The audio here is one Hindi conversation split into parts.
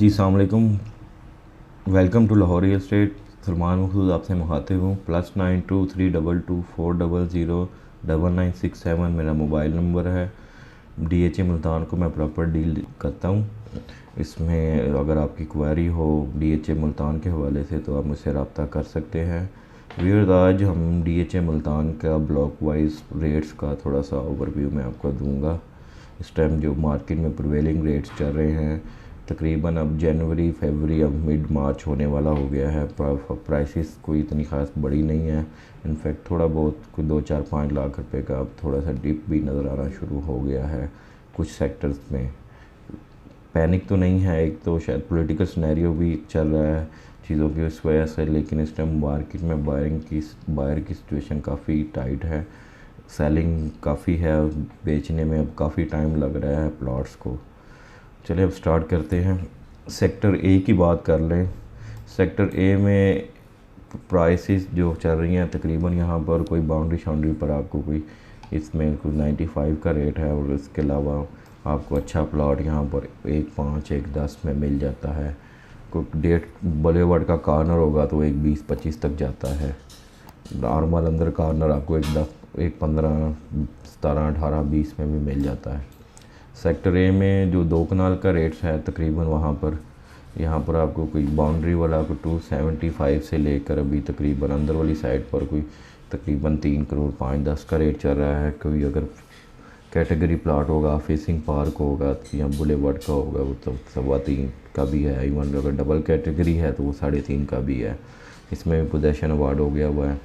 जी अस्सलाम वालेकुम। Welcome to Lahore real estate. Salman Maqsood आपसे मुखातिब हूँ। +9232220997 मेरा मोबाइल नंबर है। DHA मुल्तान को मैं प्रॉपर डील करता हूँ। इसमें अगर आपकी क्वेरी हो DHA मुल्तान के हवाले से तो आप मुझसे रब्ता कर सकते हैं। व्यूअर्स, आज हम DHA मुल्तान का ब्लॉक वाइज रेट्स का थोड़ा सा ओवरव्यू मैं आपको दूंगा। इस टाइम जो मार्केट में प्रिवेलिंग रेट्स चल रहे हैं, तकरीबन अब जनवरी फरवरी अब मिड मार्च होने वाला हो गया है। प्राइसेस कोई इतनी ख़ास बड़ी नहीं है। इनफैक्ट थोड़ा बहुत कोई 2 4 5 लाख रुपए का अब थोड़ा सा डिप भी नज़र आना शुरू हो गया है कुछ सेक्टर्स में। पैनिक तो नहीं है, एक तो शायद पॉलिटिकल सिनेरियो भी चल रहा है चीज़ों की उस वजह से, लेकिन इस टाइम मार्केट में बायर की सिचुएशन काफ़ी टाइट है। सेलिंग काफ़ी है, बेचने में अब काफ़ी टाइम लग रहा है प्लॉट्स को। चलिए अब स्टार्ट करते हैं। सेक्टर ए की बात कर लें। सेक्टर ए में प्राइसेस जो चल रही हैं तकरीबन यहाँ पर कोई बाउंड्री पर आपको कोई इसमें कोई 95 का रेट है, और इसके अलावा आपको अच्छा प्लॉट यहाँ पर 1.5 1.10 में मिल जाता है। कोई डेट बॉलीवुड का कॉर्नर होगा तो 1.20 25 तक जाता है। नॉर्मल अंदर कॉर्नर आपको 1.15 17 18 20 में भी मिल जाता है। सेक्टर ए में जो 2 कनाल का रेट्स है तकरीबन यहाँ पर आपको कोई बाउंड्री वाला को 275 से लेकर अभी तकरीबन अंदर वाली साइड पर कोई तकरीबन 3 करोड़ 5-10 का रेट चल रहा है। कोई अगर कैटेगरी प्लाट होगा, फेसिंग पार्क होगा या बुलेवर्ड का होगा वो तो 3.25 का भी है। इवन अगर डबल कैटेगरी है तो वो 3.5 का भी है। इसमें भी पोजेशन अवार्ड हो गया हुआ है।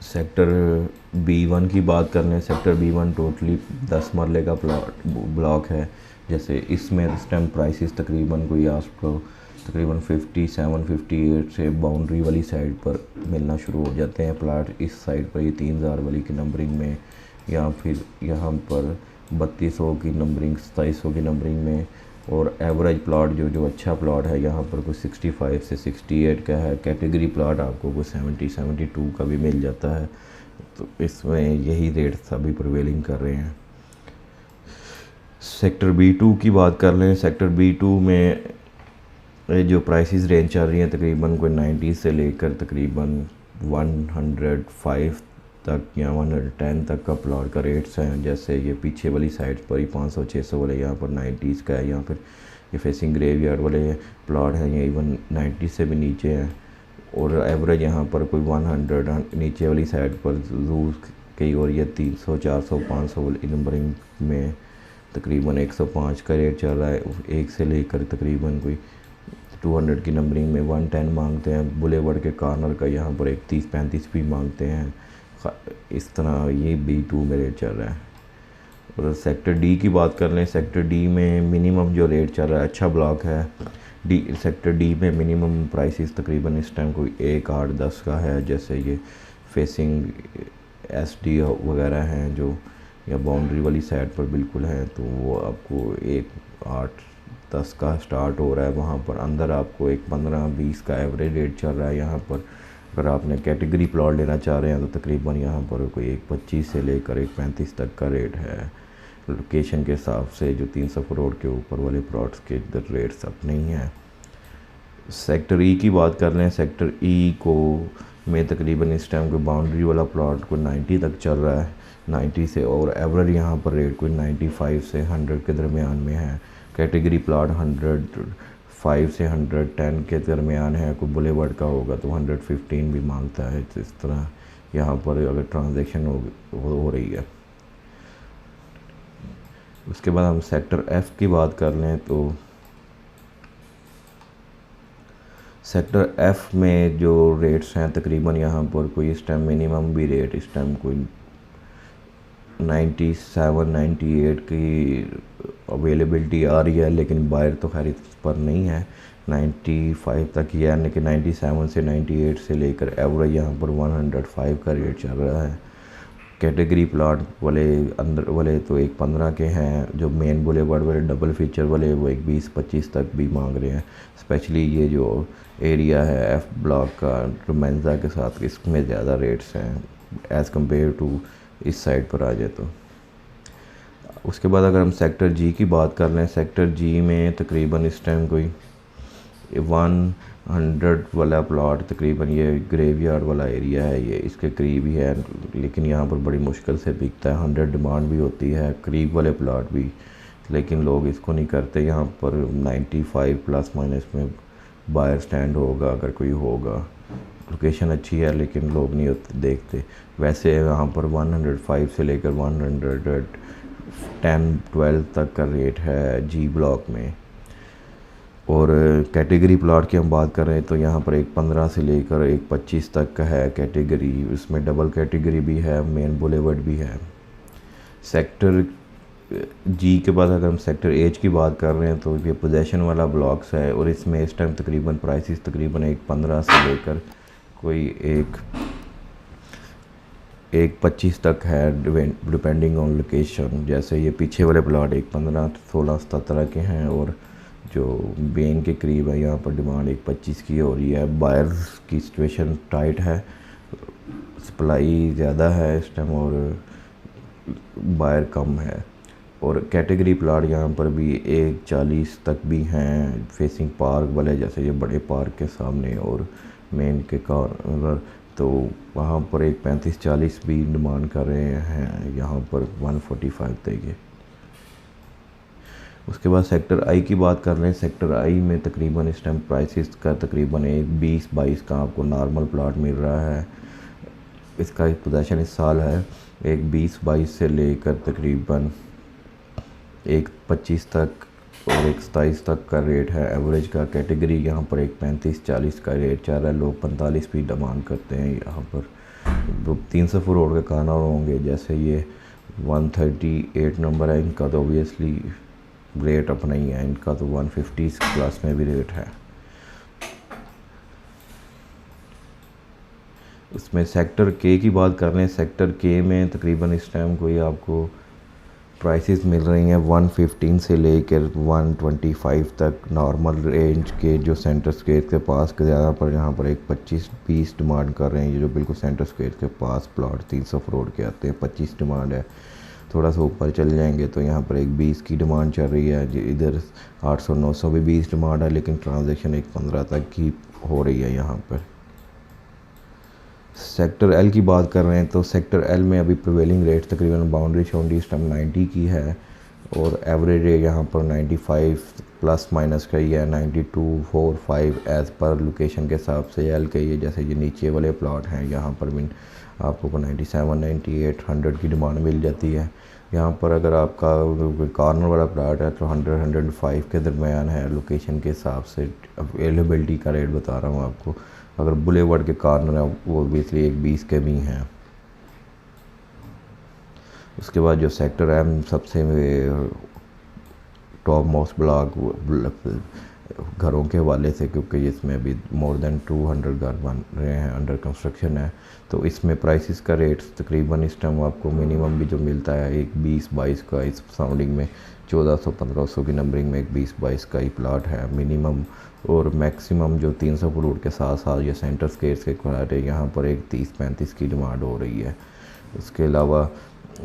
सेक्टर B1 की बात कर लें। सेक्टर B1 टोटली 10 मरले का ब्लॉक है। जैसे इसमें इस टाइम प्राइसेस तकरीबन कोई आपको तकरीबन 57-58 से बाउंड्री वाली साइड पर मिलना शुरू हो जाते हैं प्लाट। इस साइड पर ये 3000 वाली की नंबरिंग में, या फिर यहाँ पर 3200 की नंबरिंग 2700 की नंबरिंग में, और एवरेज प्लॉट जो अच्छा प्लॉट है यहाँ पर कोई 65 से 68 का है। कैटेगरी प्लॉट आपको कोई 70-72 का भी मिल जाता है। तो इसमें यही रेट सभी प्रिवेलिंग कर रहे हैं। सेक्टर B2 की बात कर लें। सेक्टर B2 में जो प्राइसेस रेंज चल रही हैं तकरीबन कोई 90 से लेकर तकरीबन 105 तक या 110 तक का प्लॉट का रेट्स हैं। जैसे ये पीछे वाली साइड पर ही 500-600 वाले यहाँ पर 90s का है। यहाँ पर ये फेसिंग ग्रेवयार्ड वाले प्लॉट हैं, ये इवन 90 से भी नीचे हैं। और एवरेज यहाँ पर कोई 100 नीचे वाली साइड पर जरूर कई, और ये 300 400 500 वाली नंबरिंग में तकरीबन 105 का रेट चल रहा है। एक से लेकर तकरीबन कोई 200 की नंबरिंग में 110 मांगते हैं। बुलेवर्ड के कॉर्नर का यहाँ पर 31-35 भी मांगते हैं। इस तरह ये B2 में रेट चल रहा है। और सेक्टर D की बात कर लें। सेक्टर D में मिनिमम जो रेट चल रहा है, अच्छा ब्लॉक है सेक्टर D में मिनिमम प्राइसेस तकरीबन इस टाइम कोई 1.8-10 का है। जैसे ये फेसिंग SD वगैरह हैं जो या बाउंड्री वाली साइड पर बिल्कुल है, तो वो आपको 1.8-10 का स्टार्ट हो रहा है। वहाँ पर अंदर आपको 1.15-20 का एवरेज रेट चल रहा है। यहाँ पर अगर आपने कैटेगरी प्लॉट लेना चाह रहे हैं तो तकरीबन यहाँ पर कोई 1.25 से लेकर 1.35 तक का रेट है। लोकेशन के हिसाब से जो 300 करोड़ के ऊपर वाले प्लॉट्स के इधर रेट्स अब नहीं हैं। सेक्टर E की बात कर लें। सेक्टर E को में तकरीबन इस टाइम कोई बाउंड्री वाला प्लॉट को 90 तक चल रहा है, 90 से, और एवरेज यहाँ पर रेट कोई 95 से 100 के दरमियान में है। कैटेगरी प्लॉट 105 से 110 के दरमियान है। कोई बुलेवर्ड का होगा तो 115 भी मांगता है। इस तरह यहाँ पर अगर ट्रांजैक्शन हो रही है। उसके बाद हम सेक्टर F की बात कर लें तो सेक्टर F में जो रेट्स हैं तकरीबन यहाँ पर कोई इस टाइम मिनिमम भी रेट इस टाइम कोई 97-98 की अवेलेबिलिटी आ रही है, लेकिन बायर तो खैर इस पर नहीं है। 95 तक ही है, लेकिन 97 से 98 से लेकर एवरेज यहाँ पर 105 का रेट चल रहा है। कैटेगरी प्लॉट वाले अंदर वाले तो 1.15 के हैं। जो मेन बुलेवर्ड वाले डबल फीचर वाले वो 1.20-25 तक भी मांग रहे हैं। स्पेशली ये जो एरिया है F ब्लॉक का रोमेंजा के साथ, इसमें ज़्यादा रेट्स हैं एज़ कम्पेयर टू इस साइड पर आ जाए तो। उसके बाद अगर हम सेक्टर जी की बात कर लें, सेक्टर जी में तकरीबन इस टाइम कोई 100 वाला प्लॉट, तकरीबन ये ग्रेवयार्ड वाला एरिया है, ये इसके करीब ही है, लेकिन यहाँ पर बड़ी मुश्किल से बिकता है। 100 डिमांड भी होती है, करीब वाले प्लॉट भी, लेकिन लोग इसको नहीं करते। यहाँ पर 95 प्लस माइनस में बायर स्टैंड होगा अगर कोई होगा। लोकेशन अच्छी है लेकिन लोग नहीं होते देखते। वैसे यहाँ पर 105 से लेकर 110-12 तक का रेट है जी ब्लॉक में। और कैटेगरी प्लॉट की हम बात कर रहे हैं तो यहाँ पर एक 15 से लेकर एक 25 तक का है कैटेगरी। इसमें डबल कैटेगरी भी है, मेन बुलेवर्ड भी है। सेक्टर जी के बाद अगर हम सेक्टर एच की बात कर रहे हैं तो ये पोजेशन वाला ब्लॉक्स है, और इसमें इस टाइम तकरीबन प्राइसेस तकरीबन एक 15 से लेकर कोई एक 25 तक है, डिपेंडिंग ऑन लोकेशन। जैसे ये पीछे वाले प्लॉट एक 15, 16, 17 के हैं, और जो बेन के करीब है यहाँ पर डिमांड एक 25 की हो रही है। बायर्स की सिचुएशन टाइट है, सप्लाई ज़्यादा है इस टाइम और बायर कम है। और कैटेगरी प्लाट यहाँ पर भी 140 तक भी हैं, फेसिंग पार्क वाले, जैसे ये बड़े पार्क के सामने और मेन के कॉर्नर, तो वहाँ पर एक 35-40 भी डिमांड कर रहे हैं, यहाँ पर 145 देंगे। उसके बाद सेक्टर आई की बात कर रहे हैं। सेक्टर आई में तकरीबन इस टाइम प्राइसेस का तकरीबन एक 20-22 का आपको नॉर्मल प्लाट मिल रहा है। इसका पोजीशन इस साल है एक 20-22 से लेकर तकरीबन एक 25 तक और एक 27 तक का रेट है एवरेज का। कैटेगरी यहाँ पर एक 35-40 का रेट चल रहा है, लोग 45 भी डिमांड करते हैं। यहाँ पर 300 फुट रोड के कॉर्नर होंगे, जैसे ये 138 नंबर है, इनका तो ऑब्वियसली रेट अपना ही है, इनका तो 150 प्लस में भी रेट है। उसमें सेक्टर के की बात कर रहे हैं। सेक्टर के में तकरीबन इस टाइम कोई आपको प्राइसेस मिल रही हैं 115 से लेकर 125 तक नॉर्मल रेंज के, जो सेंटर स्क्वायर के पास के ज़्यादा पर यहाँ पर एक 25-20 डिमांड कर रहे हैं। ये जो बिल्कुल सेंटर स्क्वायर के पास प्लॉट 300 करोड़ के आते हैं, 25 डिमांड है। थोड़ा सा ऊपर चल जाएंगे तो यहाँ पर एक 20 की डिमांड चल रही है। इधर 800-900 भी 20 डिमांड है, लेकिन ट्रांजेक्शन एक 15 तक की हो रही है यहाँ पर। सेक्टर एल की बात कर रहे हैं तो सेक्टर एल में अभी प्रिवेलिंग रेट तकरीबन बाउंड्री शाउंड्री इस टाइम 90 की है, और एवरेज रेट यहाँ पर 95 प्लस माइनस का ही है, 92-45 एज़ पर लोकेशन के हिसाब से एल का ही है। जैसे ये नीचे वाले प्लॉट हैं यहाँ पर भी आपको 97-98 100 की डिमांड मिल जाती है। यहाँ पर अगर आपका कॉर्नर वाला प्लॉट है तो 100-105 के दरमियान है लोकेशन के हिसाब से। अवेलेबिलिटी का रेट बता रहा हूँ आपको। अगर बुलेवर्ड के कॉर्नर है वो ऑब्वियसली एक 20 के भी हैं। उसके बाद जो सेक्टर एम सबसे टॉप मोस्ट ब्लॉक घरों के हवाले से, क्योंकि इसमें अभी मोर देन 200 घर बन रहे हैं, अंडर कंस्ट्रक्शन है, तो इसमें प्राइसेस का रेट तकरीबन इस टाइम आपको मिनिमम भी जो मिलता है एक 20-22 का, इस साउंडिंग में 1400-1500 की नंबरिंग में एक 20-22 का ही प्लाट है मिनिमम। और मैक्सिमम जो 300 फुट रोड के साथ साथ ये सेंटर स्क्वायर के प्लाट है, यहाँ पर एक 30-35 की डिमांड हो रही है। उसके अलावा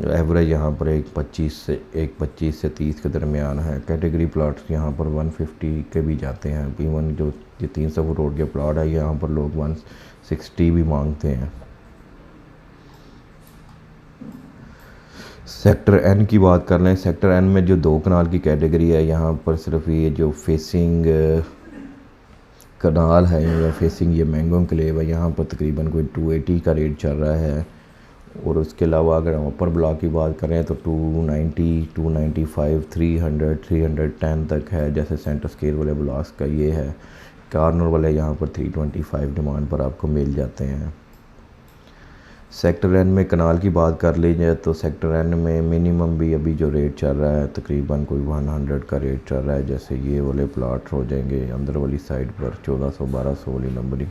एवरेज यहाँ पर एक 25 से 30 के दरमियान है। कैटेगरी प्लाट्स यहाँ पर 150 के भी जाते हैं। इवन जो ये 300 फुट रोड के प्लाट है यहाँ पर लोग 160 भी मांगते हैं। सेक्टर एन की बात कर लें। सेक्टर एन में जो 2 कनाल की कैटेगरी है, यहाँ पर सिर्फ ये जो फेसिंग कनाल है या फेसिंग ये मैंगो एन्क्लेव है, यहाँ पर तकरीबन कोई 280 का रेट चल रहा है। और उसके अलावा अगर हम अपर ब्लॉक की बात करें तो 290, 295, 300, 310 तक है, जैसे सेंटर स्क्वायर वाले ब्लॉक्स का ये है। कॉर्नर वाले यहाँ पर 325 डिमांड पर आपको मिल जाते हैं। सेक्टर एन में कनाल की बात कर लीजिए तो सेक्टर एन में मिनिमम भी अभी जो रेट चल रहा है तकरीबन कोई 100 का रेट चल रहा है। जैसे ये वाले प्लाट हो जाएंगे अंदर वाली साइड पर 1400-1200 वाली नंबरिंग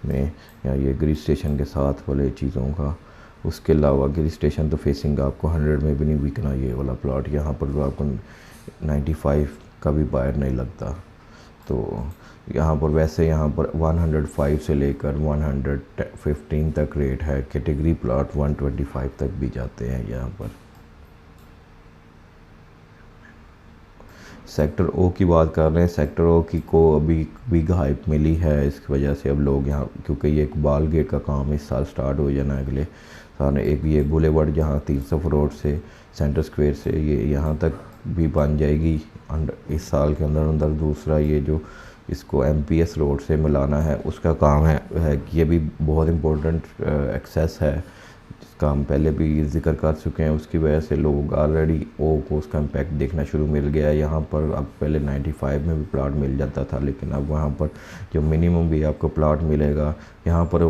में, या ये ग्रिड स्टेशन के साथ वाले चीज़ों का। उसके अलावा ग्रिड स्टेशन तो फेसिंग आपको 100 में भी नहीं बिकना ये वाला प्लाट, यहाँ पर तो आपको 95 का भी बायर नहीं लगता। तो यहाँ पर वैसे यहाँ पर 105 से लेकर 115 तक रेट है। कैटेगरी प्लॉट 125 तक भी जाते हैं यहाँ पर। सेक्टर ओ की बात कर रहे हैं। सेक्टर ओ की को अभी बिग हाइप मिली है, इसकी वजह से अब लोग यहाँ, क्योंकि ये इकबाल गेट का काम इस साल स्टार्ट हो जाना है अगले साल। एक ये बुलेवर्ड जहाँ 300 रोड से सेंटर स्क्वायर से ये यहाँ तक भी बन जाएगी इस साल के अंदर अंदर। दूसरा ये जो इसको MPS रोड से मिलाना है उसका काम है ये भी बहुत इम्पोर्टेंट एक्सेस है, जिसका हम पहले भी जिक्र कर चुके हैं। उसकी वजह से लोग ऑलरेडी ओ को उसका इम्पैक्ट देखना शुरू मिल गया है यहाँ पर। अब पहले 95 में भी प्लाट मिल जाता था, लेकिन अब वहाँ पर जो मिनिमम भी आपको प्लाट मिलेगा यहाँ पर।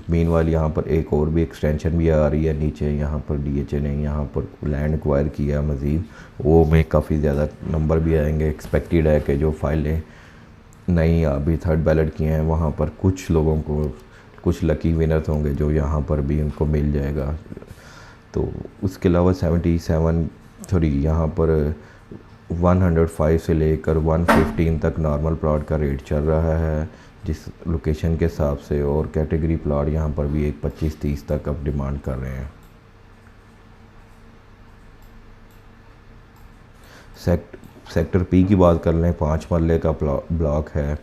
मीनवाइल यहाँ पर एक और भी एक्सटेंशन भी आ रही है नीचे, यहाँ पर DHA ने यहाँ पर लैंड एक्वायर किया मज़ीद, वो में काफ़ी ज़्यादा नंबर भी आएंगे। एक्सपेक्टेड है कि जो फाइलें नई अभी थर्ड बैलेट किए हैं वहाँ पर कुछ लोगों को, कुछ लकी विनर्स होंगे जो यहाँ पर भी उनको मिल जाएगा। तो उसके अलावा 77 यहाँ पर 105 से लेकर 115 तक नॉर्मल प्लॉट का रेट चल रहा है जिस लोकेशन के हिसाब से, और कैटेगरी प्लॉट यहाँ पर भी एक 25-30 तक अब डिमांड कर रहे हैं। सेक्टर पी की बात कर लें, 5 मरले का ब्लॉक है।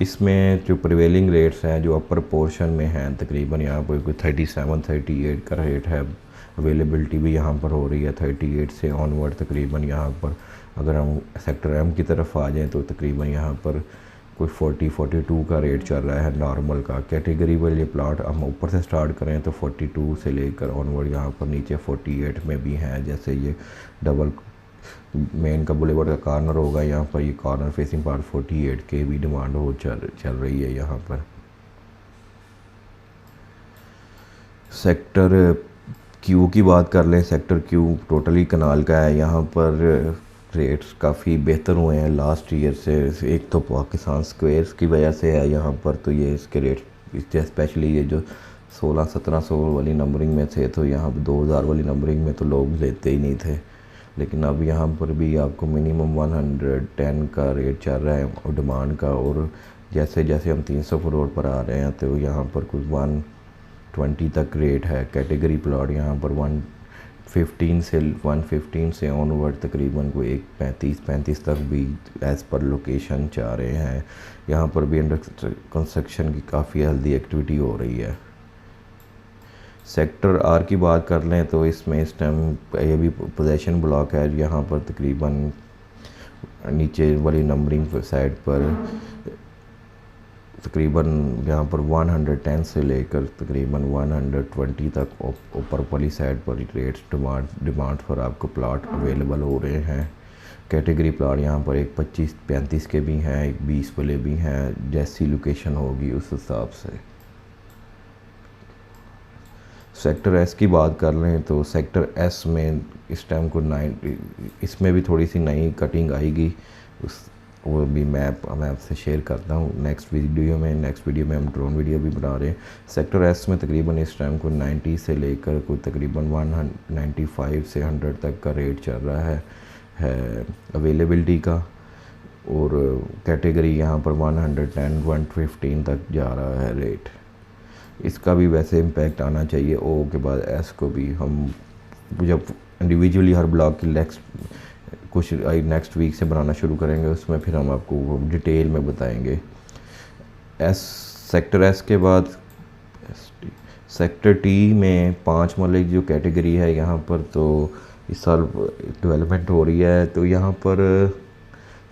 इसमें जो प्रिवेलिंग रेट्स हैं जो अपर पोर्शन में हैं तकरीबन यहाँ पर कोई 37-38 का रेट है। अवेलेबिलिटी भी यहाँ पर हो रही है 38 से ऑनवर्ड तकरीबन। यहाँ पर अगर हम सेक्टर एम की तरफ आ जाएँ तो तकरीबन यहाँ पर कोई 40-42 का रेट चल रहा है नॉर्मल का। कैटेगरी वाले प्लाट हम ऊपर से स्टार्ट करें तो 42 से लेकर ऑनवर्ड यहाँ पर नीचे 48 में भी हैं। जैसे ये डबल मेन का बुलेवर्ड का कॉर्नर होगा, यहाँ पर ये कॉर्नर फेसिंग पार्ट 48 के भी डिमांड हो चल रही है यहाँ पर। सेक्टर क्यू की बात कर लें, सेक्टर क्यू टोटली कनाल का है। यहाँ पर रेट्स काफ़ी बेहतर हुए हैं लास्ट ईयर से। एक तो पाकिस्तान स्क्वायर्स की वजह से है यहाँ पर, तो ये इसके रेट स्पेशली ये जो 1600-1700 वाली नंबरिंग में थे, तो यहाँ पर 2000 वाली नंबरिंग में तो लोग लेते ही नहीं थे। लेकिन अब यहाँ पर भी आपको मिनिमम 110 का रेट चल रहा है डिमांड का, और जैसे जैसे हम 300 रोड पर आ रहे हैं तो यहाँ पर कुछ 120 तक रेट है। कैटेगरी प्लॉट यहाँ पर 115 से ऑनवर्ड तकरीबन कोई 35 तक भी एज़ पर लोकेशन चाह रहे हैं। यहाँ पर भी अंडर कंस्ट्रक्शन की काफ़ी हेल्दी एक्टिविटी हो रही है। सेक्टर आर की बात कर लें तो इसमें इस टाइम ये भी पोजेशन ब्लॉक है। यहाँ पर तकरीबन नीचे वाली नंबरिंग साइड पर तकरीबन यहाँ पर 110 से लेकर तकरीबन 120 तक ऊपर वाली साइड पर रेट्स डिमांड पर आपको प्लाट अवेलेबल हो रहे हैं। कैटेगरी प्लाट यहाँ पर एक 25-35 के भी हैं, एक 20 वाले भी हैं, जैसी लोकेशन होगी उस हिसाब से। सेक्टर एस की बात कर लें तो सेक्टर एस में इस टाइम को इसमें भी थोड़ी सी नई कटिंग आएगी, वो भी मैं आपसे शेयर करता हूँ नेक्स्ट वीडियो में हम ड्रोन वीडियो भी बना रहे हैं। सेक्टर एस में तकरीबन इस टाइम को 90 से लेकर कोई तकरीबन 195 से 100 तक का रेट चल रहा है अवेलेबिलिटी का, और कैटेगरी यहाँ पर 110-115 तक जा रहा है रेट। इसका भी वैसे इम्पैक्ट आना चाहिए ओ के बाद एस को भी। हम जब इंडिविजुअली हर ब्लॉक की नेक्स्ट वीक से बनाना शुरू करेंगे, उसमें फिर हम आपको डिटेल में बताएंगे। सेक्टर एस के बाद सेक्टर टी में 5 मरले जो कैटेगरी है यहाँ पर, तो इस साल डेवलपमेंट हो रही है। तो यहाँ पर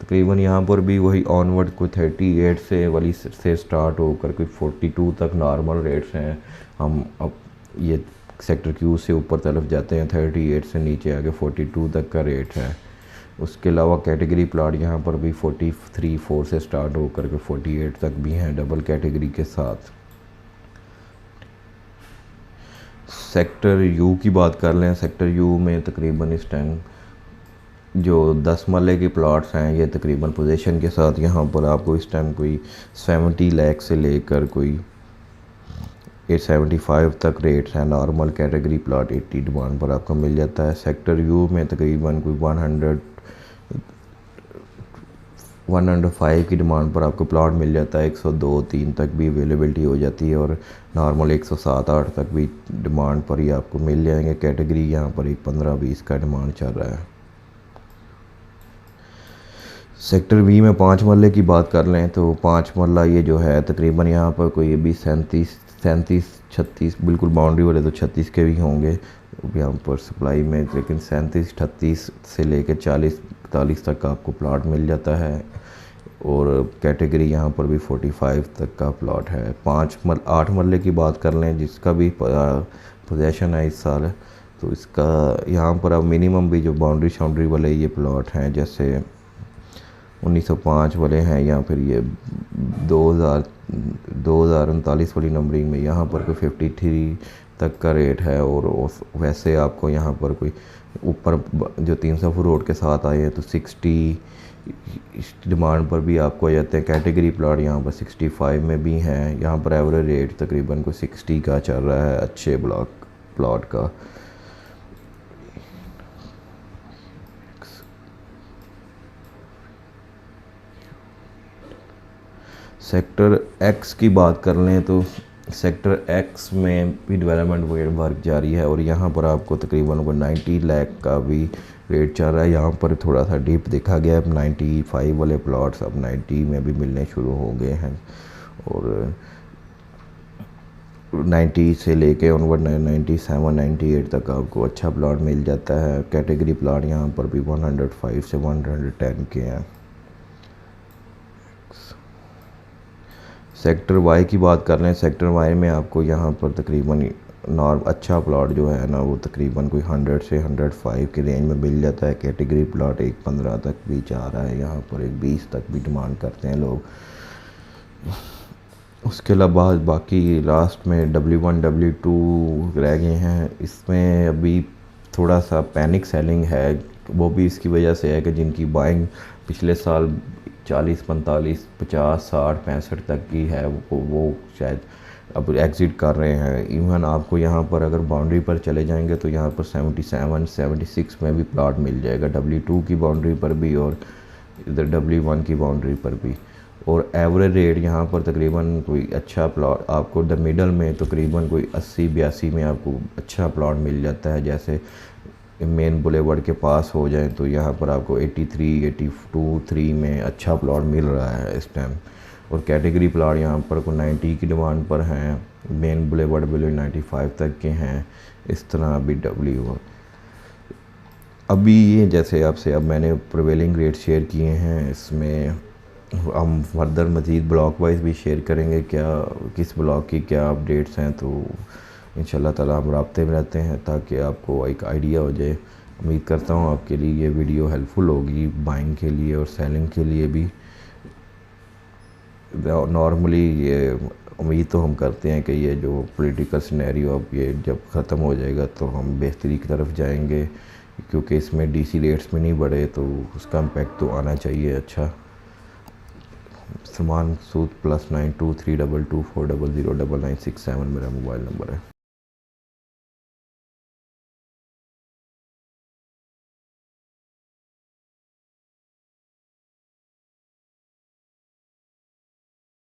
तकरीबन यहाँ पर भी वही ऑनवर्ड कोई 38 से स्टार्ट होकर कोई 42 तक नॉर्मल रेट्स हैं। हम अब ये सेक्टर क्यू से ऊपर तरफ जाते हैं, 38 से नीचे आके 42 तक का रेट है। उसके अलावा कैटेगरी प्लाट यहाँ पर भी 43-4 से स्टार्ट होकर के 48 तक भी हैं डबल कैटेगरी के साथ। सेक्टर यू की बात कर लें, सेक्टर यू में तकरीबन इस टाइम जो 10 मरले के प्लॉट्स हैं ये तकरीबन पोजीशन के साथ यहाँ पर आपको इस टाइम कोई 70 लाख से लेकर कोई 875 तक रेट्स हैं। नॉर्मल कैटेगरी प्लॉट 80 डिमांड पर आपको मिल जाता है। सेक्टर यू में तकरीबन कोई 105 की डिमांड पर आपको प्लॉट मिल जाता है। 102-3 तक भी अवेलेबिलिटी हो जाती है, और नॉर्मल 107-8 तक भी डिमांड पर ही आपको मिल जाएंगे। कैटेगरी यहाँ पर एक 15-20 का डिमांड चल रहा है। सेक्टर बी में 5 मरले की बात कर लें तो 5 मरला ये जो है तकरीबन यहाँ पर कोई भी 37 36 बिल्कुल बाउंड्री वाले तो 36 के भी होंगे यहाँ पर सप्लाई में, लेकिन 37 38 से लेकर 40 45 तक आपको प्लॉट मिल जाता है। और कैटेगरी यहाँ पर भी 45 तक का प्लॉट है। 8 मरले की बात कर लें जिसका भी पोजेसन है इस साल, तो इसका यहाँ पर अब मिनिमम भी जो बाउंड्री शाउंड्री वाले ये प्लॉट हैं, जैसे 1905 वाले हैं या फिर ये 2039 वाली नंबरिंग में यहाँ पर कोई 53 तक का रेट है। और वैसे आपको यहाँ पर कोई ऊपर जो 300 फुट रोड के साथ आए हैं तो 60 डिमांड पर भी आपको आ जाते हैं। कैटेगरी प्लॉट यहाँ पर 65 में भी हैं। यहाँ पर एवरेज रेट तकरीबन कोई 60 का चल रहा है अच्छे प्लॉट का। सेक्टर एक्स की बात कर लें तो सेक्टर एक्स में भी डेवलपमेंट वर्क जारी है और यहाँ पर आपको तकरीबन 90 लाख का भी रेट चल रहा है। यहाँ पर थोड़ा सा डिप देखा गया है, 95 वाले प्लॉट्स अब 90 में भी मिलने शुरू हो गए हैं और 90 से लेके ऑनवर्ड 97 98 तक आपको अच्छा प्लॉट मिल जाता है। कैटेगरी प्लॉट यहाँ पर भी 105 से 110 के हैं। सेक्टर वाई की बात कर लें, सेक्टर वाई में आपको यहाँ पर तकरीबन अच्छा प्लॉट जो है ना वो तकरीबन कोई 100 से 105 के रेंज में मिल जाता है। कैटेगरी प्लॉट 15 तक भी जा रहा है, यहाँ पर 20 तक भी डिमांड करते हैं लोग। उसके अलावा बाकी लास्ट में W1 W2 रह गए हैं। इसमें अभी थोड़ा सा पैनिक सेलिंग है, वो भी इसकी वजह से है कि जिनकी बाइंग पिछले साल 40 45 50 60 65 तक की है वो शायद अब एग्ज़िट कर रहे हैं। इवन आपको यहाँ पर अगर बाउंड्री पर चले जाएंगे तो यहाँ पर 77 76 में भी प्लॉट मिल जाएगा, W2 की बाउंड्री पर भी और इधर W1 की बाउंड्री पर भी। और एवरेज रेट यहाँ पर तकरीबन कोई अच्छा प्लॉट आपको द मिडल में तकरीबन कोई 80 82 में आपको अच्छा प्लॉट मिल जाता है। जैसे मेन बुलेवर्ड के पास हो जाए तो यहाँ पर आपको 83 82 3 में अच्छा प्लॉट मिल रहा है इस टाइम। और कैटेगरी प्लॉट यहाँ पर को 90 की डिमांड पर हैं, मेन बुलेवर्ड बिलो 95 तक के हैं। इस तरह अभी अभी ये जैसे आपसे अब मैंने प्रिवेलिंग रेट शेयर किए हैं, इसमें हम फर्दर मज़ीद ब्लॉक वाइज भी शेयर करेंगे क्या किस ब्लॉक की क्या अपडेट्स हैं। तो इंशाल्लाह ताला हम राब्ते में रहते हैं ताकि आपको एक आइडिया हो जाए। उम्मीद करता हूँ आपके लिए ये वीडियो हेल्पफुल होगी बाइंग के लिए और सेलिंग के लिए भी। नॉर्मली ये उम्मीद तो हम करते हैं कि ये जो पॉलिटिकल सिनेरियो अब ये जब ख़त्म हो जाएगा तो हम बेहतरी की तरफ जाएंगे, क्योंकि इसमें DC रेट्स में नहीं बढ़े तो उसका इम्पेक्ट तो आना चाहिए अच्छा। सलमान सूद +923224009967 मेरा मोबाइल नंबर है।